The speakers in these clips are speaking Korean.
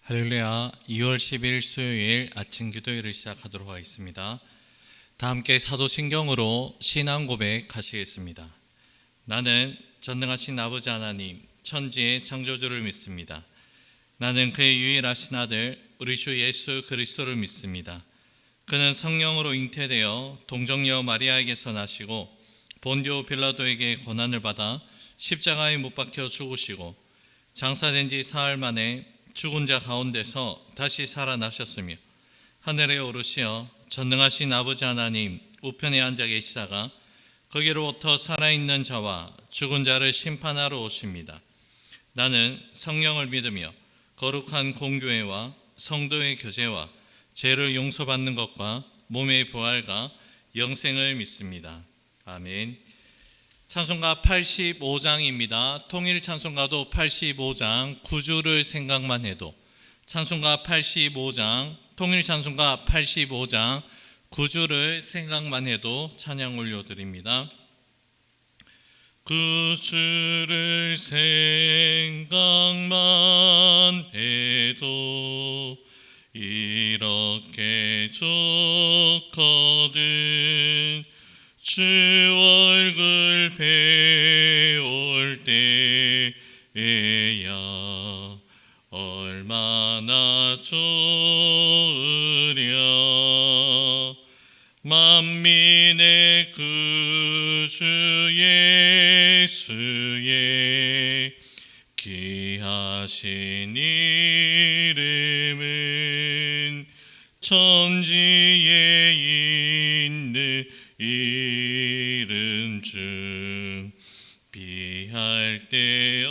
할렐루야. 2월 10일 수요일 아침 기도회를 시작하도록 하겠습니다. 다 함께 사도신경으로 신앙 고백하시겠습니다. 나는 전능하신 아버지 하나님, 천지의 창조주를 믿습니다. 나는 그의 유일하신 아들 우리 주 예수 그리스도를 믿습니다. 그는 성령으로 잉태되어 동정녀 마리아에게서 나시고 본디오 빌라도에게 고난을 받아 십자가에 못 박혀 죽으시고 장사된 지 사흘 만에 죽은 자 가운데서 다시 살아나셨으며 하늘에 오르시어 전능하신 아버지 하나님 우편에 앉아 계시다가 거기로부터 살아있는 자와 죽은 자를 심판하러 오십니다. 나는 성령을 믿으며 거룩한 공교회와 성도의 교제와 죄를 용서받는 것과 몸의 부활과 영생을 믿습니다. 아멘. 찬송가 85장입니다. 통일 찬송가도 85장, 구주를 생각만 해도. 찬송가 85장, 통일 찬송가 85장, 구주를 생각만 해도 찬양 올려드립니다. 구주를 생각만 해도 이렇게 좋거든. 주 얼굴 배울 때에야 얼마나 좋으랴. 만민의 구주 예수의 귀하신 이름은 천지에 있는 이름 중 비할 데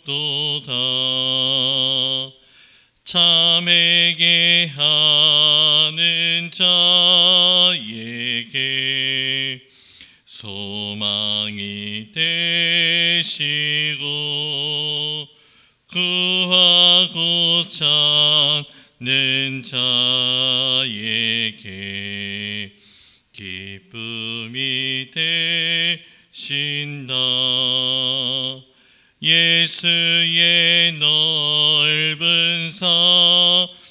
없도다. 참에게 하는 자에게 소망이 되시고 구하고 찾는 자에게 기쁨이 되신다. 예수의 넓은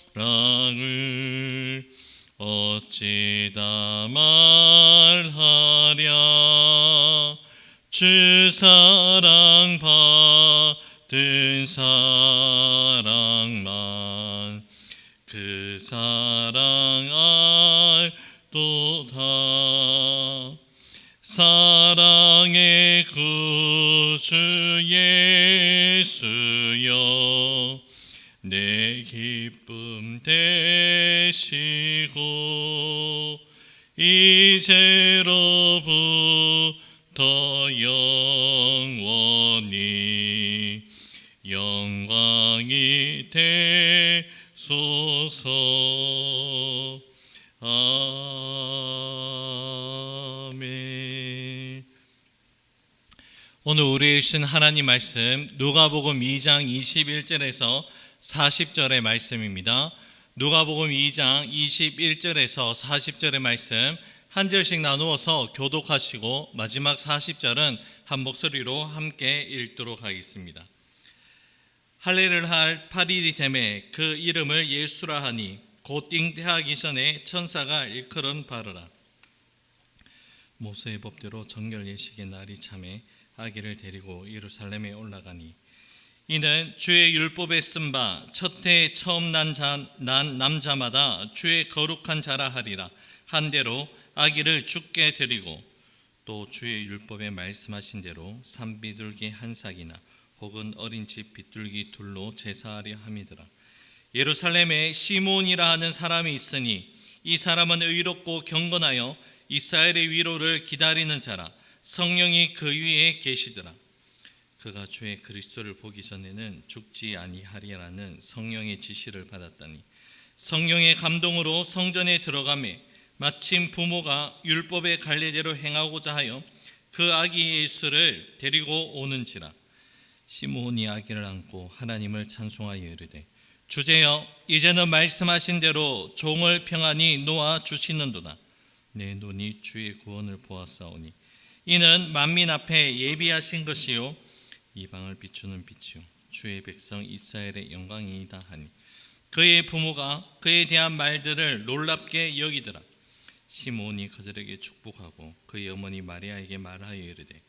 사랑을 어찌다 말하랴. 주 사랑 받은 사랑만 그 사랑 알도다. 사랑의 구주 예수여 내 기쁨 되시고 이제로부터 영원히 영광이 되소서. 아멘. 오늘 우리의 주신 하나님 말씀 누가복음 2장 21절에서 40절의 말씀입니다. 누가복음 2장 21절에서 40절의 말씀 한 절씩 나누어서 교독하시고 마지막 40절은 한 목소리로 함께 읽도록 하겠습니다. 할례를 할 8일이 되매 그 이름을 예수라 하니 곧 잉태하기 전에 천사가 일컬은 바르라. 모세의 법대로 정결 예식의 날이 참에 아기를 데리고 예루살렘에 올라가니 이는 주의 율법에 쓴 바 첫 해에 처음 난 남자마다 주의 거룩한 자라 하리라 한 대로 아기를 주께 드리고 또 주의 율법에 말씀하신 대로 산비둘기 한 삭이나 혹은 어린 집 비둘기 둘로 제사하려 함이더라. 예루살렘에 시몬이라 하는 사람이 있으니 이 사람은 의롭고 경건하여 이스라엘의 위로를 기다리는 자라. 성령이 그 위에 계시더라. 그가 주의 그리스도를 보기 전에는 죽지 아니하리라는 성령의 지시를 받았더니 성령의 감동으로 성전에 들어가매 마침 부모가 율법의 관례대로 행하고자 하여 그 아기 예수를 데리고 오는지라. 시므온이 아기를 안고 하나님을 찬송하여 이르되 주제여 이제는 말씀하신 대로 종을 평안히 놓아 주시는도다. 내 눈이 주의 구원을 보았사오니 이는 만민 앞에 예비하신 것이요 이방을 비추는 빛이요 주의 백성 이스라엘의 영광이다 하니 그의 부모가 그에 대한 말들을 놀랍게 여기더라. 시므온이 그들에게 축복하고 그의 어머니 마리아에게 말하여 이르되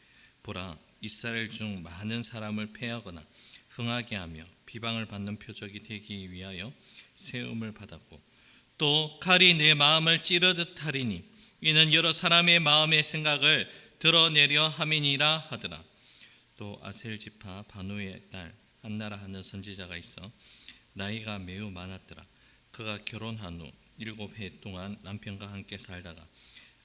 보라, 이스라엘 중 많은 사람을 패하거나 흥하게 하며 비방을 받는 표적이 되기 위하여 세움을 받았고 또 칼이 내 마음을 찌르듯 하리니 이는 여러 사람의 마음의 생각을 드러내려 함이니라 하더라. 또 아셀 지파 바누의 딸 한나라 하는 선지자가 있어 나이가 매우 많았더라. 그가 결혼한 후 7해 동안 남편과 함께 살다가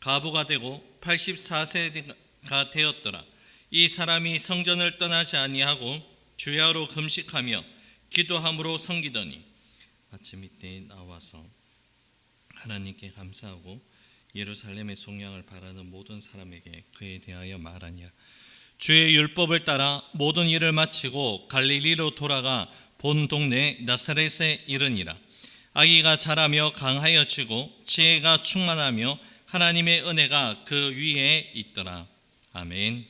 가부가 되고 84세가 되었더라. 이 사람이 성전을 떠나지 아니하고 주야로 금식하며 기도함으로 섬기더니 아침 이때에 나와서 하나님께 감사하고 예루살렘의 속량을 바라는 모든 사람에게 그에 대하여 말하니라. 주의 율법을 따라 모든 일을 마치고 갈릴리로 돌아가 본 동네 나사렛에 이르니라. 아기가 자라며 강하여지고 지혜가 충만하며 하나님의 은혜가 그 위에 있더라. 아멘.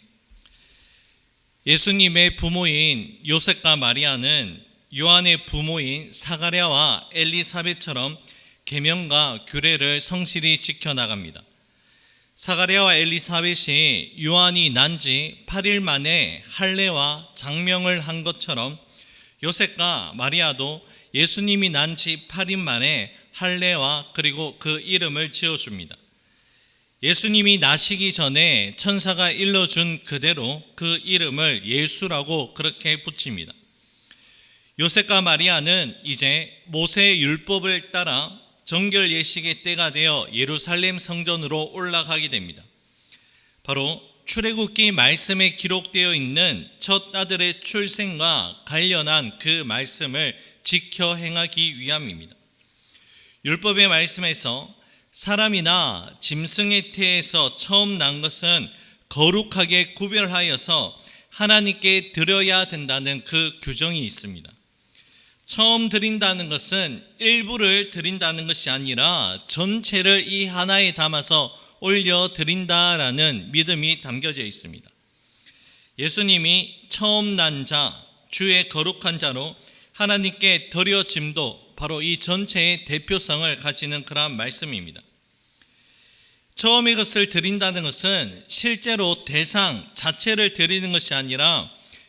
예수님의 부모인 요셉과 마리아는 요한의 부모인 사가랴와 엘리사벳처럼 계명과 규례를 성실히 지켜나갑니다. 사가랴와 엘리사벳이 요한이 난 지 8일 만에 할례와 장명을 한 것처럼 요셉과 마리아도 예수님이 난 지 8일 만에 할례와 그리고 그 이름을 지어줍니다. 예수님이 나시기 전에 천사가 일러준 그대로 그 이름을 예수라고 그렇게 붙입니다. 요셉과 마리아는 이제 모세의 율법을 따라 정결 예식의 때가 되어 예루살렘 성전으로 올라가게 됩니다. 바로 출애굽기 말씀에 기록되어 있는 첫 아들의 출생과 관련한 그 말씀을 지켜 행하기 위함입니다. 율법의 말씀에서 사람이나 짐승의 태에서 처음 난 것은 거룩하게 구별하여서 하나님께 드려야 된다는 그 규정이 있습니다. 처음 드린다는 것은 일부를 드린다는 것이 아니라 전체를 이 하나에 담아서 올려 드린다라는 믿음이 담겨져 있습니다. 예수님이 처음 난 자, 주의 거룩한 자로 하나님께 드려짐도 바로 이 전체의 대표성을 가지는 그러한 말씀입니다. 처음의 것을 드린다는 것은 실제로 대상 자체를 드리는 것이 아니라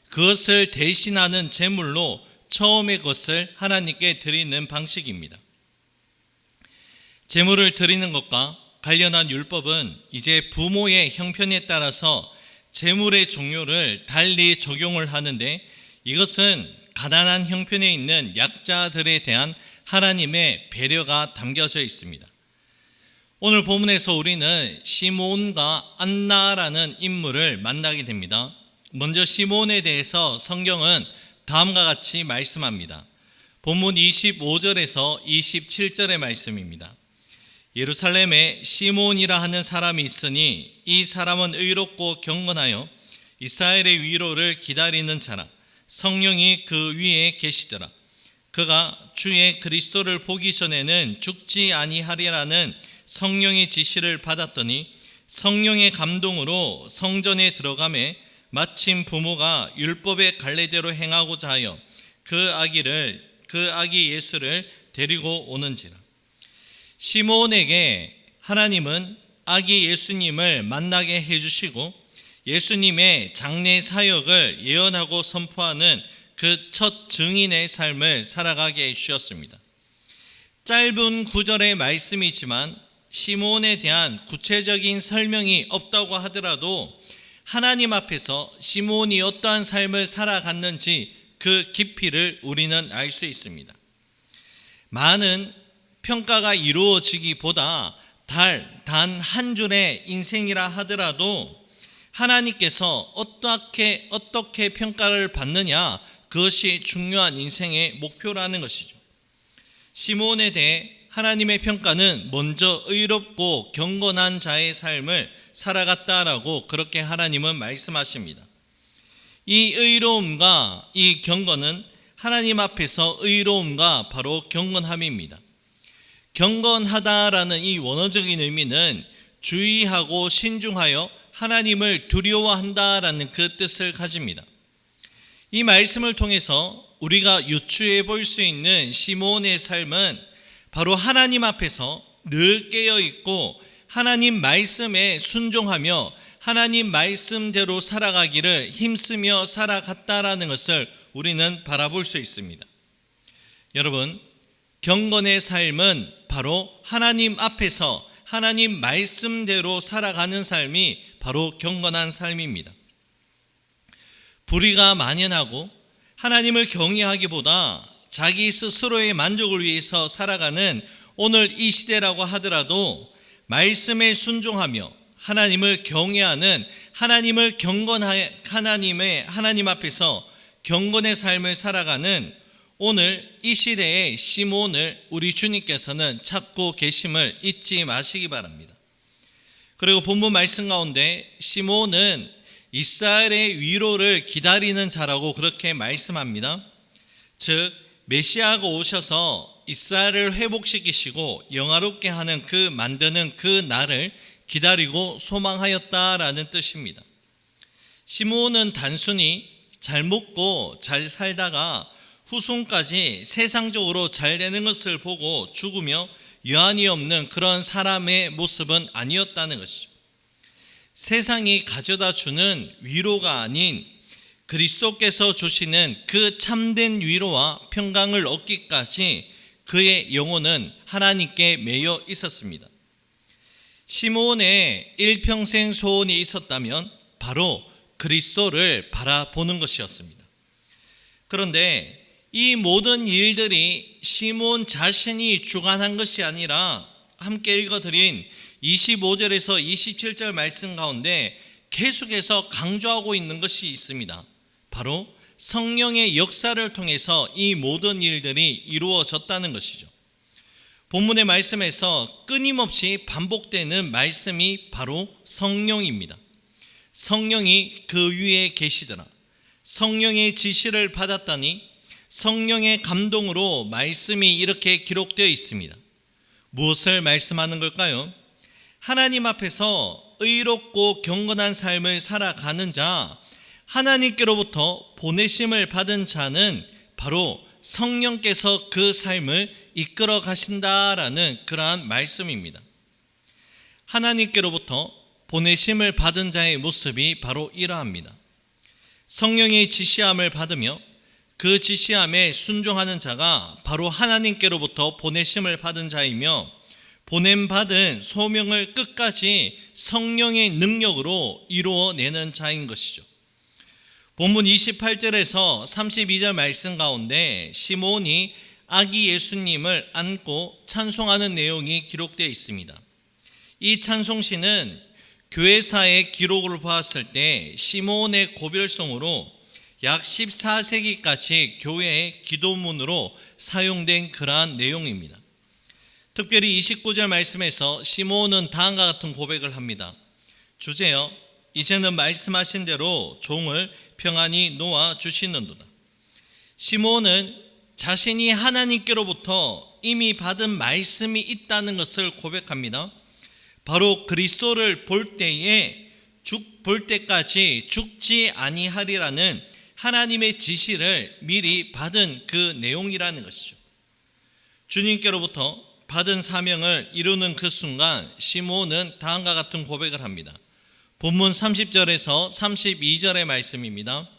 그것을 대신하는 제물로 처음의 것을 하나님께 드리는 방식입니다. 제물을 드리는 것과 관련한 율법은 이제 부모의 형편에 따라서 제물의 종류를 달리 적용을 하는데 이것은 가난한 형편에 있는 약자들에 대한 하나님의 배려가 담겨져 있습니다. 오늘 본문에서 우리는 시므온과 안나라는 인물을 만나게 됩니다. 먼저 시므온에 대해서 성경은 다음과 같이 말씀합니다. 본문 25절에서 27절의 말씀입니다. 예루살렘에 시므온이라 하는 사람이 있으니 이 사람은 의롭고 경건하여 이스라엘의 위로를 기다리는 자라. 성령이 그 위에 계시더라. 그가 주의 그리스도를 보기 전에는 죽지 아니하리라는 성령의 지시를 받았더니 성령의 감동으로 성전에 들어가매 마침 부모가 율법의 갈례대로 행하고자 하여 그 아기 예수를 데리고 오는지라. 시므온에게 하나님은 아기 예수님을 만나게 해주시고 예수님의 장례 사역을 예언하고 선포하는 그 첫 증인의 삶을 살아가게 해주셨습니다. 짧은 구절의 말씀이지만 시므온에 대한 구체적인 설명이 없다고 하더라도 하나님 앞에서 시므온이 어떠한 삶을 살아갔는지 그 깊이를 우리는 알 수 있습니다. 많은 평가가 이루어지기보다 단 한 줄의 인생이라 하더라도 하나님께서 어떻게 평가를 받느냐, 그것이 중요한 인생의 목표라는 것이죠. 시므온에 대해 하나님의 평가는 먼저 의롭고 경건한 자의 삶을 살아갔다라고 그렇게 하나님은 말씀하십니다. 이 의로움과 이 경건은 하나님 앞에서 의로움과 바로 경건함입니다. 경건하다라는 이 원어적인 의미는 주의하고 신중하여 하나님을 두려워한다라는 그 뜻을 가집니다. 이 말씀을 통해서 우리가 유추해 볼 수 있는 시므온의 삶은 바로 하나님 앞에서 늘 깨어 있고 하나님 말씀에 순종하며 하나님 말씀대로 살아가기를 힘쓰며 살아갔다라는 것을 우리는 바라볼 수 있습니다. 여러분, 경건의 삶은 바로 하나님 앞에서 하나님 말씀대로 살아가는 삶이 바로 경건한 삶입니다. 불의가 만연하고 하나님을 경외하기보다 자기 스스로의 만족을 위해서 살아가는 오늘 이 시대라고 하더라도 말씀에 순종하며 하나님을 경외하는 하나님을 하나님 앞에서 경건의 삶을 살아가는 오늘 이 시대의 시므온을 우리 주님께서는 찾고 계심을 잊지 마시기 바랍니다. 그리고 본문 말씀 가운데 시므온은 이스라엘의 위로를 기다리는 자라고 그렇게 말씀합니다. 즉 메시아가 오셔서 이스라엘을 회복시키시고 영화롭게 하는 만드는 그 날을 기다리고 소망하였다라는 뜻입니다. 시므온은 단순히 잘 먹고 잘 살다가 후손까지 세상적으로 잘 되는 것을 보고 죽으며 여한이 없는 그런 사람의 모습은 아니었다는 것이죠. 세상이 가져다 주는 위로가 아닌 그리스도께서 주시는 그 참된 위로와 평강을 얻기까지 그의 영혼은 하나님께 매여 있었습니다. 시므온의 일평생 소원이 있었다면 바로 그리스도를 바라보는 것이었습니다. 그런데 이 모든 일들이 시므온 자신이 주관한 것이 아니라 함께 읽어드린 25절에서 27절 말씀 가운데 계속해서 강조하고 있는 것이 있습니다. 바로 성령의 역사를 통해서 이 모든 일들이 이루어졌다는 것이죠. 본문의 말씀에서 끊임없이 반복되는 말씀이 바로 성령입니다. 성령이 그 위에 계시더라. 성령의 지시를 받았다니 성령의 감동으로 말씀이 이렇게 기록되어 있습니다. 무엇을 말씀하는 걸까요? 하나님 앞에서 의롭고 경건한 삶을 살아가는 자, 하나님께로부터 보내심을 받은 자는 바로 성령께서 그 삶을 이끌어 가신다라는 그러한 말씀입니다. 하나님께로부터 보내심을 받은 자의 모습이 바로 이러합니다. 성령의 지시함을 받으며 그 지시함에 순종하는 자가 바로 하나님께로부터 보내심을 받은 자이며 보냄받은 소명을 끝까지 성령의 능력으로 이루어내는 자인 것이죠. 본문 28절에서 32절 말씀 가운데 시므온이 아기 예수님을 안고 찬송하는 내용이 기록되어 있습니다. 이 찬송시는 교회사의 기록을 보았을 때 시므온의 고별송으로 약 14세기까지 교회의 기도문으로 사용된 그러한 내용입니다. 특별히 29절 말씀에서 시므온은 다음과 같은 고백을 합니다. 주제여, 이제는 말씀하신 대로 종을 평안히 놓아 주시는도다. 시므온은 자신이 하나님께로부터 이미 받은 말씀이 있다는 것을 고백합니다. 바로 그리스도를 볼 때까지 죽지 아니하리라는 하나님의 지시를 미리 받은 그 내용이라는 것이죠. 주님께로부터 받은 사명을 이루는 그 순간 시므온은 다음과 같은 고백을 합니다. 본문 30절에서 32절의 말씀입니다.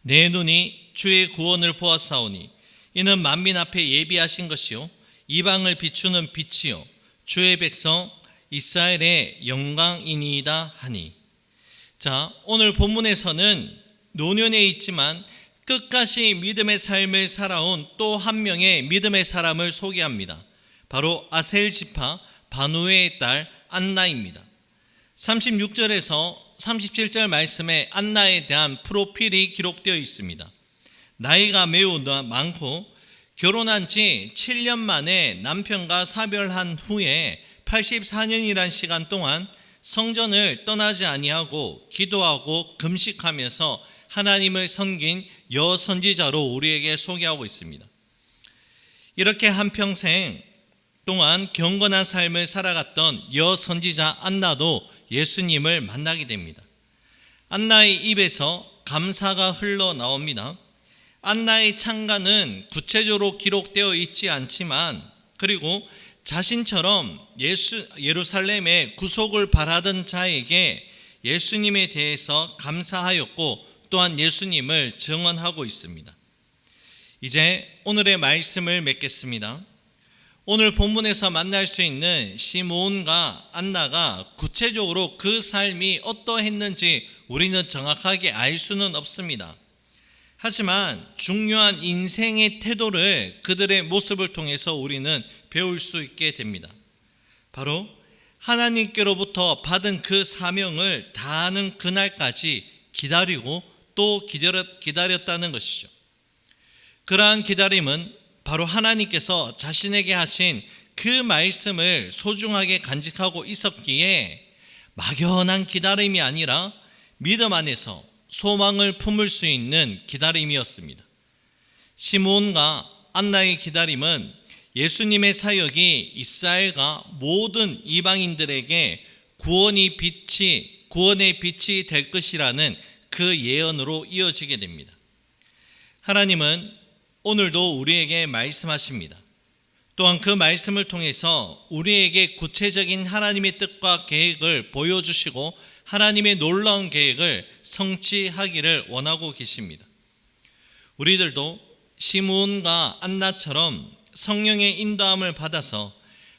내 눈이 주의 구원을 보았사오니 이는 만민 앞에 예비하신 것이요 이방을 비추는 빛이요 주의 백성 이스라엘의 영광이니이다 하니. 자, 오늘 본문에서는 노년에 있지만 끝까지 믿음의 삶을 살아온 또 한 명의 믿음의 사람을 소개합니다. 바로 아셀 지파 바누엘의 딸 안나입니다. 36절에서 37절 말씀에 안나에 대한 프로필이 기록되어 있습니다. 나이가 매우 많고 결혼한 지 7년 만에 남편과 사별한 후에 84년이란 시간 동안 성전을 떠나지 아니하고 기도하고 금식하면서 하나님을 섬긴 여선지자로 우리에게 소개하고 있습니다. 이렇게 한평생 동안 경건한 삶을 살아갔던 여선지자 안나도 예수님을 만나게 됩니다. 안나의 입에서 감사가 흘러나옵니다. 안나의 창가는 구체적으로 기록되어 있지 않지만, 그리고 자신처럼 예루살렘의 구속을 바라던 자에게 예수님에 대해서 감사하였고 또한 예수님을 증언하고 있습니다. 이제 오늘의 말씀을 맺겠습니다. 오늘 본문에서 만날 수 있는 시므온과 안나가 구체적으로 그 삶이 어떠했는지 우리는 정확하게 알 수는 없습니다. 하지만 중요한 인생의 태도를 그들의 모습을 통해서 우리는 배울 수 있게 됩니다. 바로 하나님께로부터 받은 그 사명을 다하는 그날까지 기다리고 또 기다렸다는 것이죠. 그러한 기다림은 바로 하나님께서 자신에게 하신 그 말씀을 소중하게 간직하고 있었기에 막연한 기다림이 아니라 믿음 안에서 소망을 품을 수 있는 기다림이었습니다. 시므온과 안나의 기다림은 예수님의 사역이 이스라엘과 모든 이방인들에게 구원의 빛이 될 것이라는 그 예언으로 이어지게 됩니다. 하나님은 오늘도 우리에게 말씀하십니다. 또한 그 말씀을 통해서 우리에게 구체적인 하나님의 뜻과 계획을 보여주시고 하나님의 놀라운 계획을 성취하기를 원하고 계십니다. 우리들도 시므온과 안나처럼 성령의 인도함을 받아서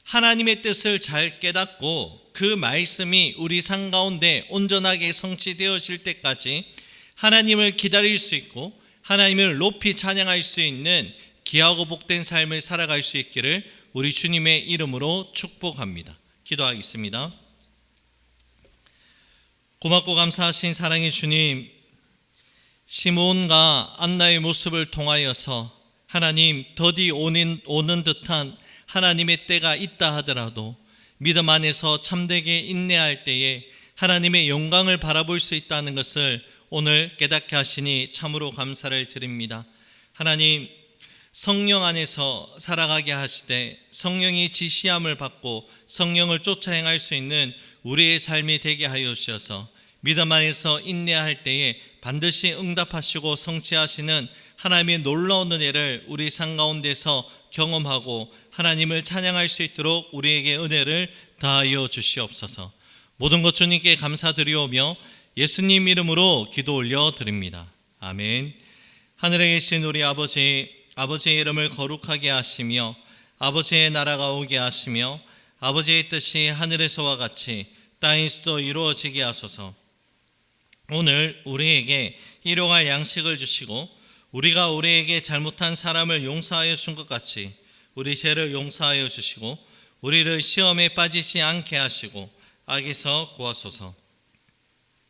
하나님의 뜻을 잘 깨닫고 그 말씀이 우리 삶 가운데 온전하게 성취되어질 때까지 하나님을 기다릴 수 있고 하나님을 높이 찬양할 수 있는 귀하고 복된 삶을 살아갈 수 있기를 우리 주님의 이름으로 축복합니다. 기도하겠습니다. 고맙고 감사하신 사랑의 주님, 시므온과 안나의 모습을 통하여서 하나님 더디 오는 듯한 하나님의 때가 있다 하더라도 믿음 안에서 참되게 인내할 때에 하나님의 영광을 바라볼 수 있다는 것을 오늘 깨닫게 하시니 참으로 감사를 드립니다. 하나님, 성령 안에서 살아가게 하시되 성령이 지시함을 받고 성령을 쫓아 행할 수 있는 우리의 삶이 되게 하여 주셔서 믿음 안에서 인내할 때에 반드시 응답하시고 성취하시는 하나님의 놀라운 은혜를 우리 삶 가운데서 경험하고 하나님을 찬양할 수 있도록 우리에게 은혜를 다하여 주시옵소서. 모든 것 주님께 감사드리오며 예수님 이름으로 기도 올려드립니다. 아멘. 하늘에 계신 우리 아버지의 이름을 거룩하게 하시며 아버지의 나라가 오게 하시며 아버지의 뜻이 하늘에서와 같이 땅에서도 이루어지게 하소서. 오늘 우리에게 일용할 양식을 주시고 우리가 우리에게 잘못한 사람을 용서하여 준 것 같이 우리 죄를 용서하여 주시고 우리를 시험에 빠지지 않게 하시고 악에서 구하소서.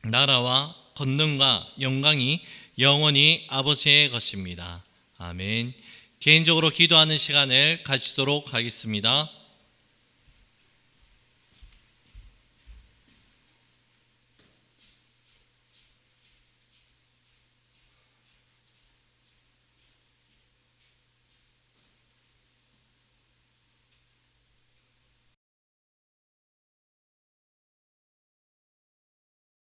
나라와 권능과 영광이 영원히 아버지의 것입니다. 아멘. 개인적으로 기도하는 시간을 가지도록 하겠습니다.